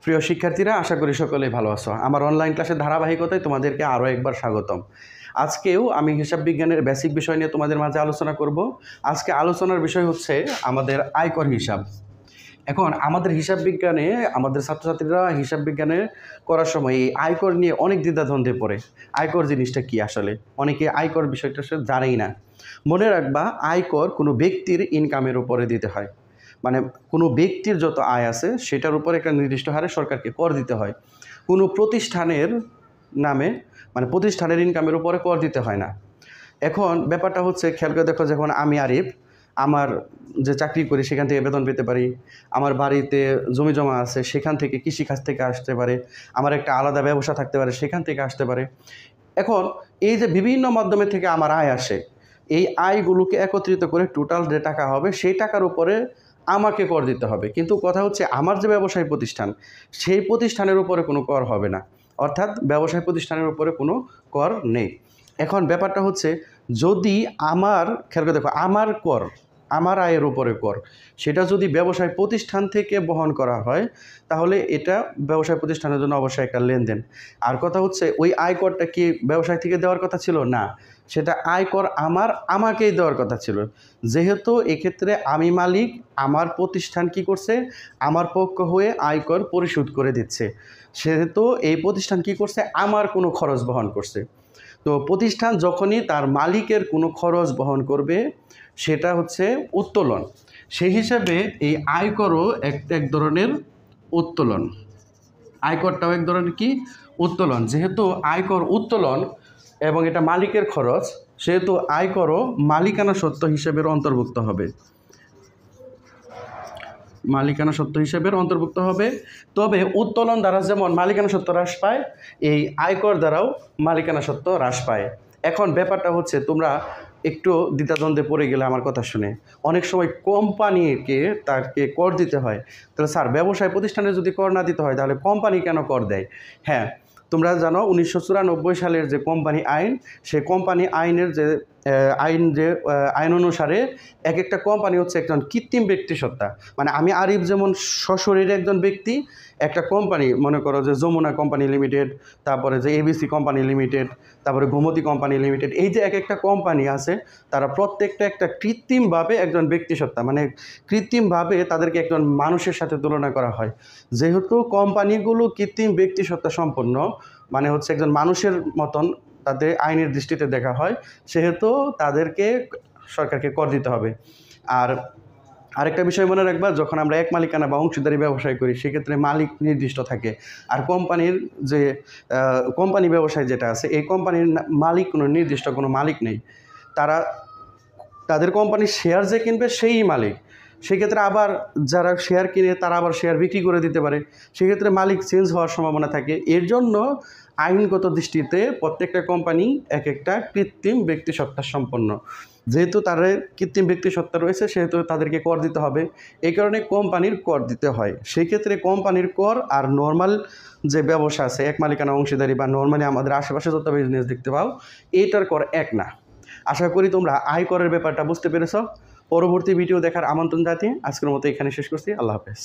প্রিয় শিক্ষার্থীরা, আশা করি সকলেই ভালো আছো। আমার অনলাইন ক্লাসের ধারাবাহিকতায় তোমাদেরকে আরও একবার স্বাগতম। আজকেও আমি হিসাব বিজ্ঞানের বেসিক বিষয় নিয়ে তোমাদের মাঝে আলোচনা করব। আজকে আলোচনার বিষয় হচ্ছে আমাদের আয়কর হিসাব। এখন আমাদের হিসাব বিজ্ঞানে আমাদের ছাত্রছাত্রীরা হিসাব বিজ্ঞানে করার সময় এই আয়কর নিয়ে অনেক দ্বিধাদ্বন্দ্বে পড়ে। আয়কর জিনিসটা কি আসলে? অনেকে আয়কর বিষয়টা জানেই না। মনে রাখবা, আয়কর কোনো ব্যক্তির ইনকামের উপরে দিতে হয়। মানে কোনো ব্যক্তির যত আয় আছে সেটার উপর একটা নির্দিষ্ট হারে সরকারকে কর দিতে হয়। কোনো প্রতিষ্ঠানের নামে মানে প্রতিষ্ঠানের ইনকামের উপরে কর দিতে হয় না। এখন ব্যাপারটা হচ্ছে, খেয়াল করে দেখো, যখন আমি আরিফ আমার যে চাকরি করি সেখান থেকে বেতন পেতে পারি, আমার বাড়িতে জমি জমা আছে সেখান থেকে, কৃষিকাজ থেকে আসতে পারে, আমার একটা আলাদা ব্যবসা থাকতে পারে সেখান থেকে আসতে পারে। এখন এই যে বিভিন্ন মাধ্যমে থেকে আমার আয় আসে, এই আয়গুলোকে একত্রিত করে টোটাল যে টাকা হবে সেই টাকার উপরে আমাকে কর দিতে হবে। কিন্তু কথা হচ্ছে, আমার যে ব্যবসায়ী প্রতিষ্ঠান সেই প্রতিষ্ঠানের উপরে কোনো কর হবে না, অর্থাৎ ব্যবসায়ী প্রতিষ্ঠানের উপরে কোনো কর নেই। এখন ব্যাপারটা হচ্ছে, যদি আমার, খেয়াল করে দেখো, আমার কর, আমার আয়ের উপরে কর, সেটা যদি ব্যবসায় প্রতিষ্ঠান থেকে বহন করা হয় তাহলে এটা ব্যবসায় প্রতিষ্ঠানের জন্য অবশ্যই একটা লেনদেন। আর কথা হচ্ছে, ওই আয়করটা কি ব্যবসায় থেকে দেওয়ার কথা ছিল? না, সেটা আয়কর আমাকেই দেওয়ার কথা ছিল। যেহেতু এক্ষেত্রে আমি মালিক, আমার প্রতিষ্ঠান কি করছে, আমার পক্ষ হয়ে আয়কর পরিশোধ করে দিচ্ছে, সেহেতু এই প্রতিষ্ঠান কি করছে, আমার কোনো খরচ বহন করছে। তো প্রতিষ্ঠান যখনই তার মালিকের কোনো খরচ বহন করবে সেটা হচ্ছে উত্তোলন। সেই হিসাবে এই আয়করও এক ধরনের উত্তোলন, আয়করটাও এক ধরনের কি উত্তোলন। যেহেতু আয়কর উত্তোলন এবং এটা মালিকের খরচ, সেহেতু আয়করও মালিকানা সত্ত্ব হিসেবের অন্তর্ভুক্ত হবে, মালিকানা সত্ত্ব হিসেবের অন্তর্ভুক্ত হবে। তবে উত্তোলন দ্বারা যেমন মালিকানা সত্ত্ব হ্রাস পায়, এই আয়কর দ্বারাও মালিকানা সত্ত্ব হ্রাস পায়। এখন ব্যাপারটা হচ্ছে, তোমরা একটু দ্বিধাদ্বন্দ্বে পড়ে গেলে আমার কথা শুনে, অনেক সময় কোম্পানিকে তাকে কর দিতে হয়। তাহলে স্যার, ব্যবসায় প্রতিষ্ঠানে যদি কর না দিতে হয় তাহলে কোম্পানি কেন কর দেয়? হ্যাঁ, তোমরা জানো 1994 সালের যে কোম্পানি আইন, সেই কোম্পানি আইনের যে আইন অনুসারে এক একটা কোম্পানি হচ্ছে একজন কৃত্রিম ব্যক্তিসত্তা। মানে আমি আরিফ যেমন সশরীরে একজন ব্যক্তি, একটা কোম্পানি, মনে করো যে যমুনা কোম্পানি লিমিটেড, তারপরে যে এবিসি কোম্পানি লিমিটেড, তারপরে গোমতী কোম্পানি লিমিটেড, এই যে এক একটা কোম্পানি আছে, তারা প্রত্যেকটা একটা কৃত্রিমভাবে একজন ব্যক্তিসত্তা, মানে কৃত্রিমভাবে তাদেরকে একজন মানুষের সাথে তুলনা করা হয়। যেহেতু কোম্পানিগুলো কৃত্রিম ব্যক্তিসত্তা সম্পন্ন, মানে হচ্ছে একজন মানুষের মতন তাদের আইনের দৃষ্টিতে দেখা হয়, সেহেতু তাদেরকে সরকারকে কর দিতে হবে। আর আরেকটা বিষয় মনে রাখবা, যখন আমরা এক মালিকানা বা অংশীদারি ব্যবসায় করি সেক্ষেত্রে মালিক নির্দিষ্ট থাকে। আর কোম্পানির যে কোম্পানি ব্যবসায় যেটা আছে, এই কোম্পানির মালিক কোনো নির্দিষ্ট কোনো মালিক নেই। তাদের কোম্পানির শেয়ার যে কিনবে সেই মালিক। সেক্ষেত্রে আবার যারা শেয়ার কিনে তারা আবার শেয়ার বিক্রি করে দিতে পারে, সেক্ষেত্রে মালিক চেঞ্জ হওয়ার সম্ভাবনা থাকে। এর জন্য আইনগত দৃষ্টিতে প্রত্যেকটা কোম্পানি এক একটা কৃত্রিম ব্যক্তিসত্তা সম্পন্ন। যেহেতু তাদের কৃত্রিম ব্যক্তিসত্তা রয়েছে সেহেতু তাদেরকে কর দিতে হবে, এই কারণে কোম্পানির কর দিতে হয়। সেই ক্ষেত্রে কোম্পানির কর আর নর্মাল যে ব্যবসা আছে, এক মালিকানা অংশীদারি বা নর্মালি আমাদের আশেপাশে যত বিজনেস দেখতে পাও, এইটার কর এক না। আশা করি তোমরা আয়করের ব্যাপারটা বুঝতে পেরেছ। পরবর্তী ভিডিও দেখার আমন্ত্রণ জানিয়ে আজকের মতো এখানে শেষ করছি। আল্লাহ হাফেজ।